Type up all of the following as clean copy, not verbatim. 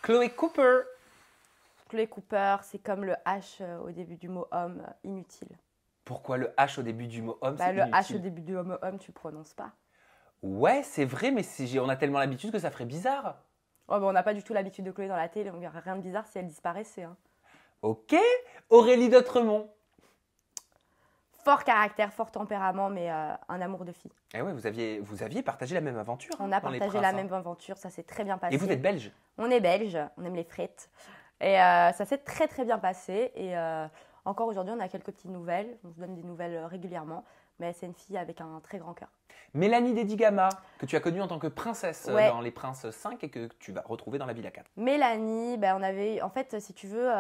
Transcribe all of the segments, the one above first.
Chloé Cooper. Chloé Cooper, c'est comme le H au début du mot homme, inutile. Pourquoi le H au début du mot homme, Bah, c'est le H au inutile? début du mot homme, tu le prononces pas. Ouais, c'est vrai, mais on a tellement l'habitude que ça ferait bizarre. Oh, bah, on n'a pas du tout l'habitude de Chloé dans la télé, on verrait rien de bizarre si elle disparaissait. Hein. Ok. Aurélie d'Autremont. Fort caractère, fort tempérament, mais un amour de fille. Eh ouais, vous aviez partagé la même aventure. On a dans Les partagé Princes, la hein. même aventure, ça s'est très bien passé. Et vous êtes belge. On est belge, on aime les frites. Et ça s'est très très bien passé. Et encore aujourd'hui, on a quelques petites nouvelles. On se donne des nouvelles régulièrement. Mais c'est une fille avec un très grand cœur. Mélanie Dedigama, que tu as connue en tant que princesse Ouais. dans Les Princes 5 et que tu vas retrouver dans la Villa 4. Mélanie, ben on avait, en fait, si tu veux,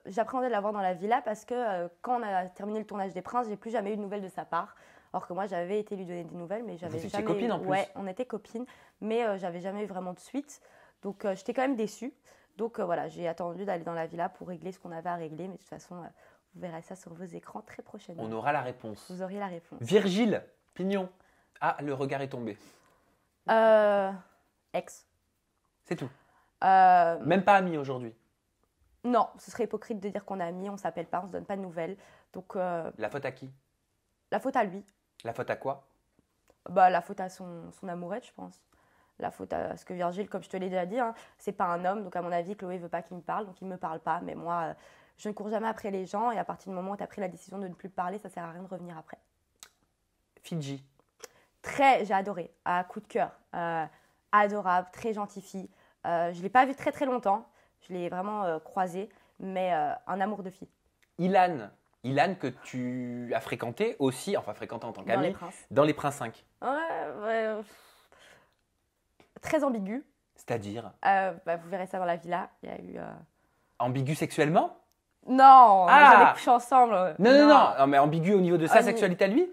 j'appréhendais de la voir dans la villa parce que quand on a terminé le tournage des Princes, j'ai plus jamais eu de nouvelles de sa part. Alors que moi, j'avais été lui donner des nouvelles, mais j'avais Vous étiez jamais. copines, en plus. Ouais, on était copines, mais j'avais jamais eu vraiment de suite. Donc j'étais quand même déçue. Donc voilà, j'ai attendu d'aller dans la villa pour régler ce qu'on avait à régler, mais de toute façon, vous verrez ça sur vos écrans très prochainement. On aura la réponse. Vous auriez la réponse. Virgile Pignon. Ah, le regard est tombé. Ex. C'est tout. Euh, Même pas amis aujourd'hui. non, ce serait hypocrite de dire qu'on est amis, on s'appelle pas, on se donne pas de nouvelles. Donc La faute à qui? la faute à lui. La faute à quoi? Bah, la faute à son amourette, je pense. La faute à ce que Virgile, comme je te l'ai déjà dit, hein, c'est pas un homme. Donc, à mon avis, Chloé veut pas qu'il me parle, donc il me parle pas. Mais moi, je ne cours jamais après les gens. Et à partir du moment où tu as pris la décision de ne plus parler, ça sert à rien de revenir après. Fidji. J'ai adoré. Coup de cœur. Adorable, très gentille fille. Je l'ai pas vue très très longtemps. Je l'ai vraiment croisée. Mais un amour de fille. Ilan. Ilan que tu as fréquenté aussi, enfin fréquenté en tant Dans qu'ami, Les Princes. dans Les Princes 5. Ouais. Très ambigu. C'est-à-dire Bah, vous verrez ça dans la villa. Il y a eu. ambigu sexuellement? Non, on n'a Ah jamais couché ensemble. Non, mais ambigu au niveau de sa Ami- sexualité à lui?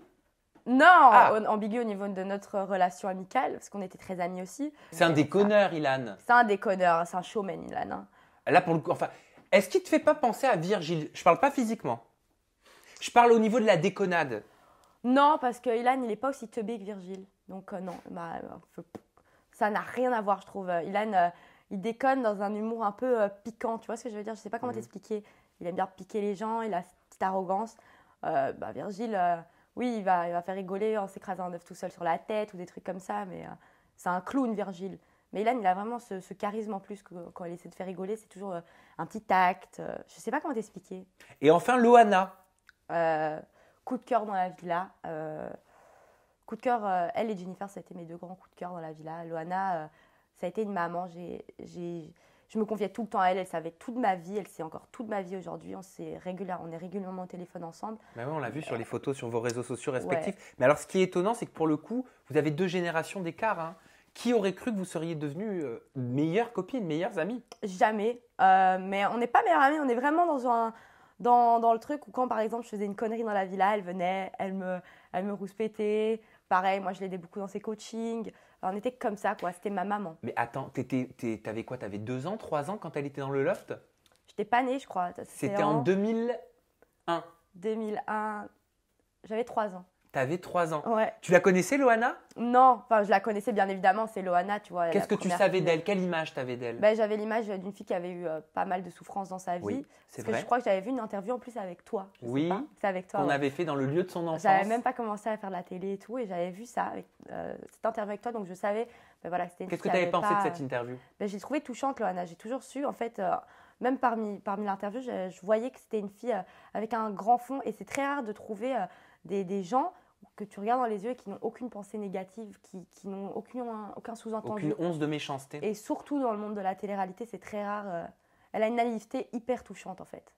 Non, Ah. ambigu au niveau de notre relation amicale, parce qu'on était très amis aussi. C'est un Mais déconneur, Ilan. C'est un déconneur, c'est un showman, Ilan. Hein. Là, pour le coup, enfin, est-ce qu'il te fait pas penser à Virgile? Je parle pas physiquement. Je parle au niveau de la déconnade. Non, parce que Ilan, il n'est pas aussi teubé que Virgile. Donc non, ça n'a rien à voir, je trouve. Ilan, il déconne dans un humour un peu piquant, tu vois ce que je veux dire? Je sais pas comment t'expliquer. Il aime bien piquer les gens, il a cette petite arrogance. Virgile, oui, il va faire rigoler en s'écrasant un œuf tout seul sur la tête ou des trucs comme ça, mais c'est un clown, Virgile. Mais Ilan, il a vraiment ce charisme en plus que quand il essaie de faire rigoler, c'est toujours un petit tact. Je sais pas comment t'expliquer. Et enfin, Loana. Coup de cœur dans la villa. Coup de cœur, elle et Jennifer, ça a été mes deux grands coups de cœur dans la villa. Loana, ça a été une maman. Je me confiais tout le temps à elle. Elle savait toute ma vie. Elle sait encore toute ma vie aujourd'hui. On est régulièrement au téléphone ensemble. Bah ouais, on l'a vu sur les photos sur vos réseaux sociaux respectifs. Ouais. Mais alors, ce qui est étonnant, c'est que pour le coup, vous avez 2 générations d'écart. Hein. Qui aurait cru que vous seriez devenues meilleures copines, meilleures amies? Jamais. Mais on n'est pas meilleures amies. On est vraiment dans le truc où quand, par exemple, je faisais une connerie dans la villa, elle venait, elle me rouspétait. Pareil, moi, je l'aidais beaucoup dans ses coachings. On était comme ça, quoi. C'était ma maman. Mais attends, t'avais quoi? T'avais 2 ans, 3 ans quand elle était dans le loft? J'étais pas née, je crois. C'était en 2001. 2001. J'avais 3 ans. T'avais 3 ans. Ouais. Tu la connaissais, Loana? Non, enfin, je la connaissais bien évidemment. C'est Loana, tu vois. Qu'est-ce que tu savais d'elle? Quelle image t'avais d'elle? Ben, j'avais l'image d'une fille qui avait eu pas mal de souffrances dans sa vie. Oui, c'est vrai. Je crois que j'avais vu une interview en plus avec toi. Oui, c'est avec toi. On avait fait dans le lieu de son enfance. J'avais même pas commencé à faire de la télé et tout, et j'avais vu ça, cette interview avec toi, donc je savais, ben voilà, c'était une Qu'est-ce fille que tu avais qui avait pensé pas- de cette interview? Ben, j'ai trouvé touchante, Loana. J'ai toujours su, en fait, même parmi l'interview, je voyais que c'était une fille avec un grand fond, et c'est très rare de trouver des gens que tu regardes dans les yeux et qui n'ont aucune pensée négative, qui n'ont aucun sous-entendu. Aucune once de méchanceté. Et surtout dans le monde de la télé-réalité, c'est très rare. Elle a une naïveté hyper touchante, en fait.